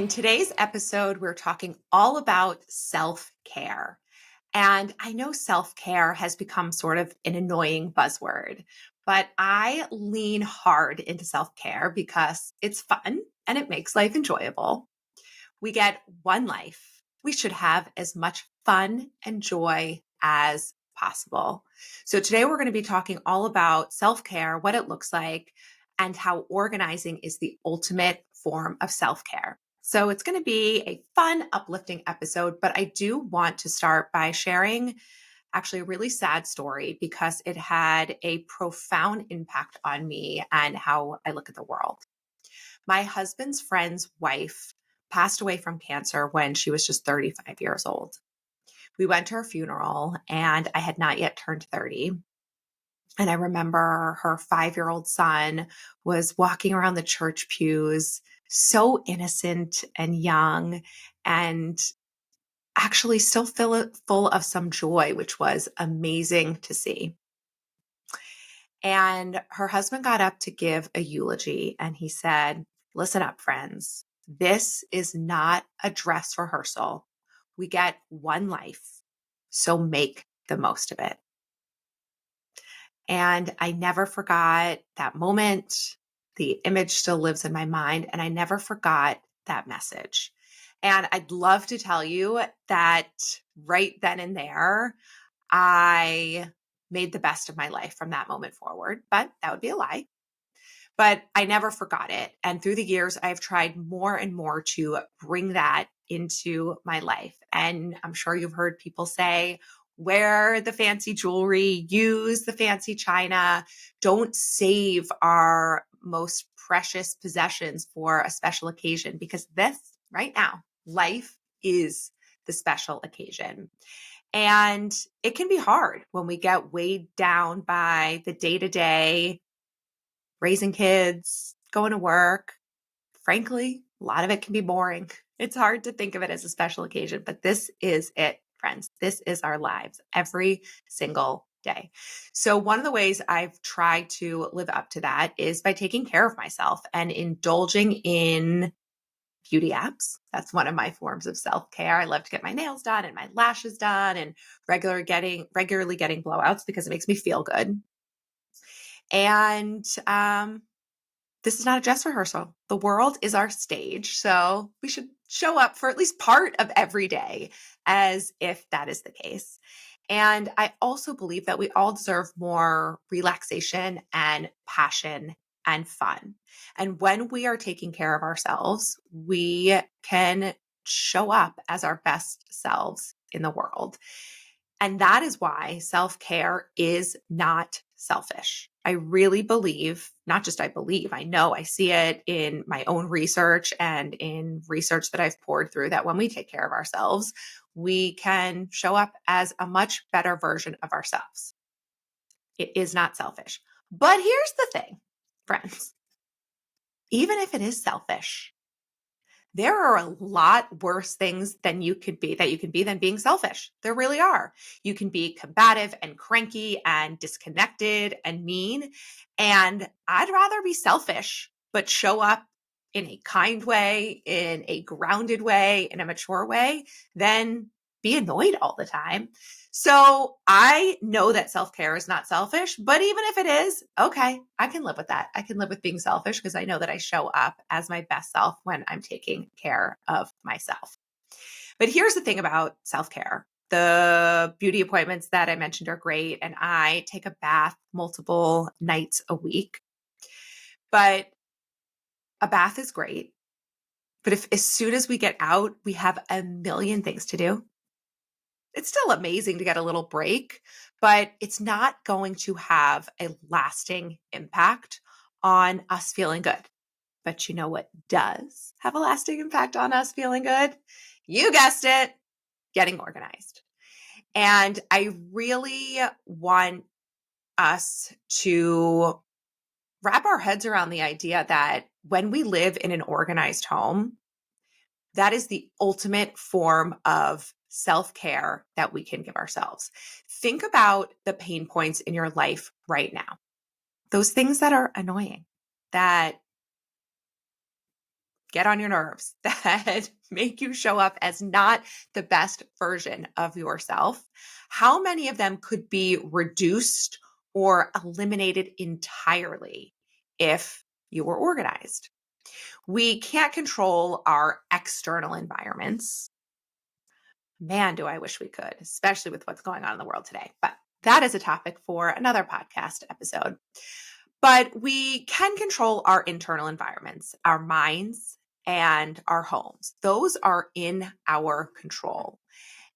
In today's episode, we're talking all about self care. And I know self care has become sort of an annoying buzzword, but I lean hard into self care because it's fun and it makes life enjoyable. We get one life. We should have as much fun and joy as possible. So, today we're going to be talking all about self care, what it looks like, and how organizing is the ultimate form of self care. So, it's going to be a fun, uplifting episode, but I do want to start by sharing actually a really sad story because it had a profound impact on me and how I look at the world. My husband's friend's wife passed away from cancer when she was just 35 years old. We went to her funeral and I had not yet turned 30. And I remember her 5-year-old son was walking around the church pews, so innocent and young, and actually still full of some joy, which was amazing to see. And her husband got up to give a eulogy and he said, "Listen up, friends. This is not a dress rehearsal. We get one life, so make the most of it." And I never forgot that moment. The image still lives in my mind, and I never forgot that message. And I'd love to tell you that right then and there, I made the best of my life from that moment forward, but that would be a lie. But I never forgot it. And through the years, I've tried more and more to bring that into my life. And I'm sure you've heard people say, wear the fancy jewelry, use the fancy china, don't save our most precious possessions for a special occasion, because this right now, life is the special occasion. And it can be hard when we get weighed down by the day to day, raising kids, going to work. Frankly, a lot of it can be boring. It's hard to think of it as a special occasion, but this is it, friends. This is our lives every single day. So, one of the ways I've tried to live up to that is by taking care of myself and indulging in beauty apps. That's one of my forms of self-care. I love to get my nails done and my lashes done and regularly getting blowouts because it makes me feel good. And this is not a dress rehearsal. The world is our stage. So we should show up for at least part of every day as if that is the case. And I also believe that we all deserve more relaxation and passion and fun. And when we are taking care of ourselves, we can show up as our best selves in the world. And that is why self care is not selfish. I really believe, not just I believe, I know I see it in my own research and in research that I've poured through, that when we take care of ourselves, we can show up as a much better version of ourselves. It is not selfish. But here's the thing, friends, even if it is selfish, there are a lot worse things than you could be that you can be than being selfish. There really are. You can be combative and cranky and disconnected and mean. And I'd rather be selfish, but show up in a kind way, in a grounded way, in a mature way, than be annoyed all the time. So I know that self-care is not selfish, but even if it is, okay, I can live with that. I can live with being selfish because I know that I show up as my best self when I'm taking care of myself. But here's the thing about self-care. The beauty appointments that I mentioned are great, and I take a bath multiple nights a week. But a bath is great. But if as soon as we get out, we have a million things to do, it's still amazing to get a little break, but it's not going to have a lasting impact on us feeling good. But you know what does have a lasting impact on us feeling good? You guessed it, getting organized. And I really want us to wrap our heads around the idea that when we live in an organized home, that is the ultimate form of self-care that we can give ourselves. Think about the pain points in your life right now. Those things that are annoying, that get on your nerves, that make you show up as not the best version of yourself, how many of them could be reduced or eliminated entirely if you were organized? We can't control our external environments. Man, do I wish we could, especially with what's going on in the world today. But that is a topic for another podcast episode. But we can control our internal environments, our minds, and our homes. Those are in our control.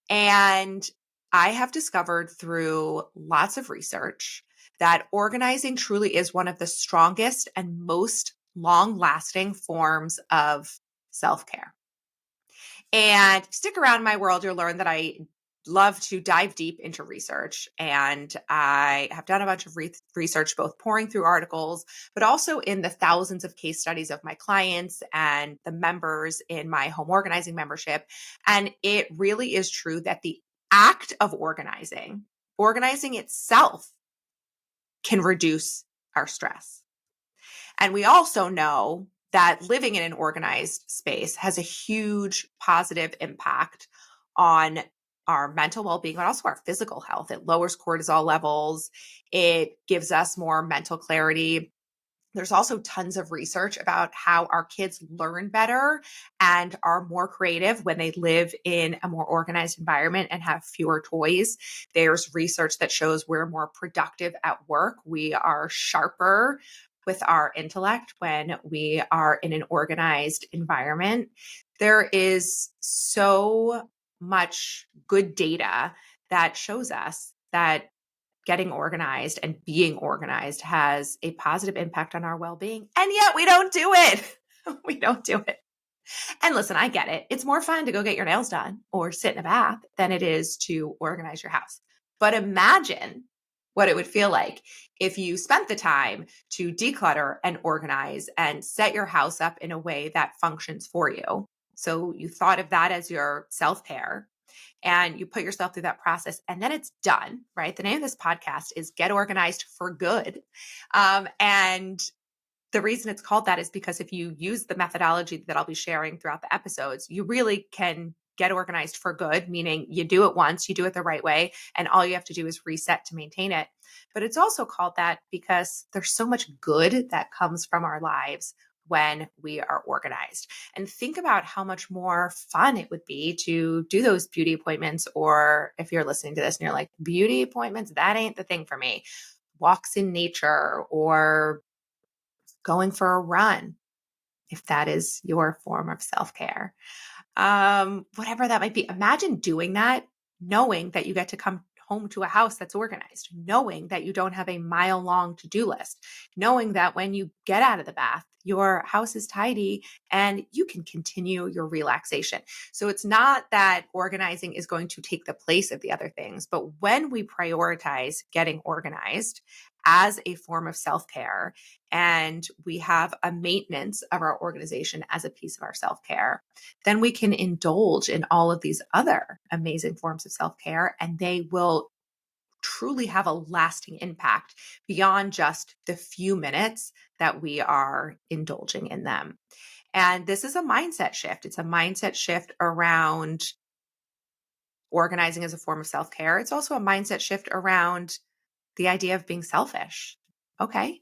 And I have discovered through lots of research that organizing truly is one of the strongest and most long lasting forms of self care. And stick around in my world, you'll learn that I love to dive deep into research. And I have done a bunch of research, both pouring through articles, but also in the thousands of case studies of my clients and the members in my home organizing membership. And it really is true that the act of organizing itself, can reduce our stress. And we also know that living in an organized space has a huge positive impact on our mental well-being, but also our physical health. It lowers cortisol levels. It gives us more mental clarity. There's also tons of research about how our kids learn better and are more creative when they live in a more organized environment and have fewer toys. There's research that shows we're more productive at work. We are sharper with our intellect when we are in an organized environment. There is so much good data that shows us that getting organized and being organized has a positive impact on our well-being. And yet we don't do it. We don't do it. And listen, I get it. It's more fun to go get your nails done or sit in a bath than it is to organize your house. But imagine what it would feel like if you spent the time to declutter and organize and set your house up in a way that functions for you. So you thought of that as your self-care and you put yourself through that process and then it's done, right? The name of this podcast is Get Organized for Good. And the reason it's called that is because if you use the methodology that I'll be sharing throughout the episodes, you really can get organized for good, meaning you do it once, you do it the right way, and all you have to do is reset to maintain it. But it's also called that because there's so much good that comes from our lives when we are organized. And think about how much more fun it would be to do those beauty appointments, or if you're listening to this and you're like, beauty appointments, that ain't the thing for me. Walks in nature or going for a run, if that is your form of self-care. Whatever that might be. Imagine doing that, knowing that you get to come home to a house that's organized, knowing that you don't have a mile-long to-do list, knowing that when you get out of the bath, your house is tidy and you can continue your relaxation. So it's not that organizing is going to take the place of the other things, but when we prioritize getting organized as a form of self-care, and we have a maintenance of our organization as a piece of our self-care, then we can indulge in all of these other amazing forms of self-care, and they will truly have a lasting impact beyond just the few minutes that we are indulging in them. And this is a mindset shift. It's a mindset shift around organizing as a form of self-care. It's also a mindset shift around the idea of being selfish. Okay,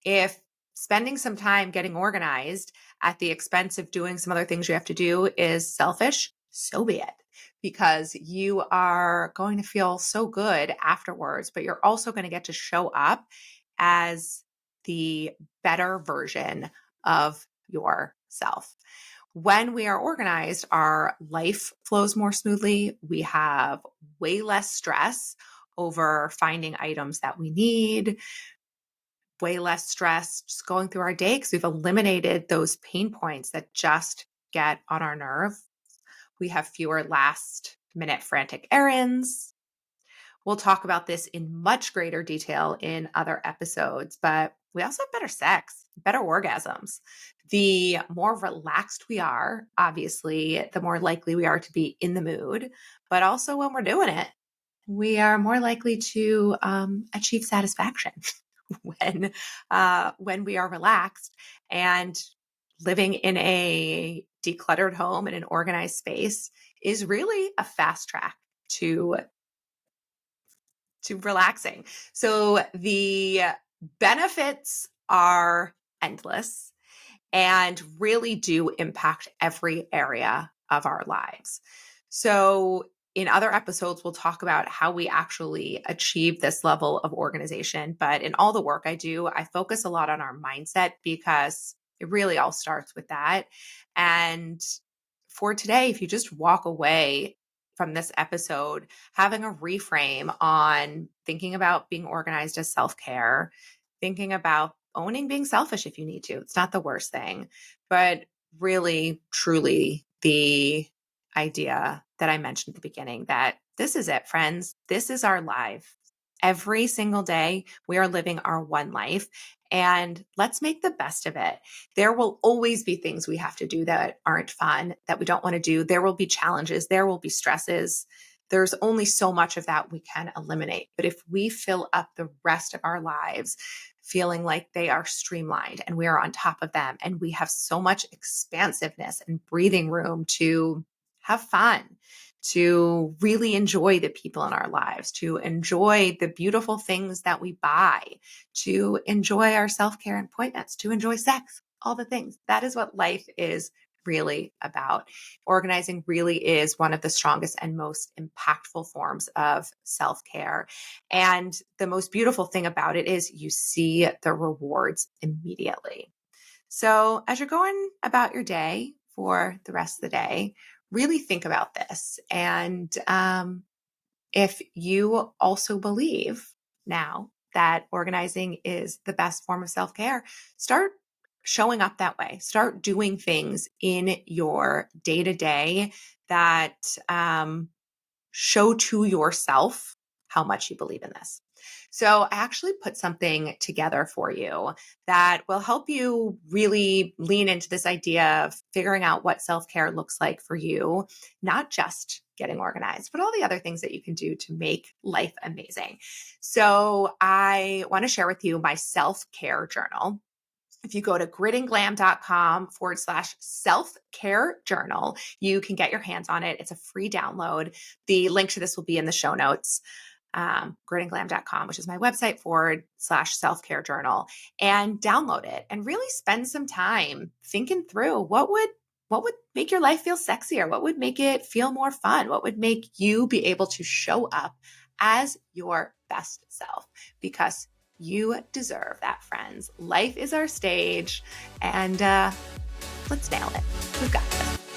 if spending some time getting organized at the expense of doing some other things you have to do is selfish, so be it, because you are going to feel so good afterwards, but you're also going to get to show up as the better version of yourself. When we are organized, our life flows more smoothly. We have way less stress over finding items that we need, way less stress just going through our day because we've eliminated those pain points that just get on our nerve. We have fewer last minute frantic errands. We'll talk about this in much greater detail in other episodes, but we also have better sex, better orgasms. The more relaxed we are, obviously, the more likely we are to be in the mood, but also when we're doing it, we are more likely to achieve satisfaction when we are relaxed and living in a decluttered home in an organized space is really a fast track to relaxing. So the benefits are endless and really do impact every area of our lives. So, in other episodes, we'll talk about how we actually achieve this level of organization. But in all the work I do, I focus a lot on our mindset because it really all starts with that. And for today, if you just walk away from this episode, having a reframe on thinking about being organized as self care, thinking about owning being selfish if you need to. It's not the worst thing, but really, truly the idea that I mentioned at the beginning that this is it, friends. This is our life. Every single day, we are living our one life, and let's make the best of it. There will always be things we have to do that aren't fun, that we don't want to do. There will be challenges, there will be stresses. There's only so much of that we can eliminate. But if we fill up the rest of our lives feeling like they are streamlined and we are on top of them, and we have so much expansiveness and breathing room to have fun, to really enjoy the people in our lives, to enjoy the beautiful things that we buy, to enjoy our self-care appointments, to enjoy sex, all the things. That is what life is really about. Organizing really is one of the strongest and most impactful forms of self-care. And the most beautiful thing about it is you see the rewards immediately. So as you're going about your day for the rest of the day, really think about this. And if you also believe now that organizing is the best form of self care, start showing up that way. Start doing things in your day to day that show to yourself how much you believe in this. So I actually put something together for you that will help you really lean into this idea of figuring out what self-care looks like for you, not just getting organized, but all the other things that you can do to make life amazing. So I want to share with you my self-care journal. If you go to gritandglam.com/self-care journal, you can get your hands on it. It's a free download. The link to this will be in the show notes. Gritandglam.com, which is my website /self-care journal, and download it and really spend some time thinking through what would make your life feel sexier? What would make it feel more fun? What would make you be able to show up as your best self? Because you deserve that, friends. Life is our stage, and let's nail it. We've got this.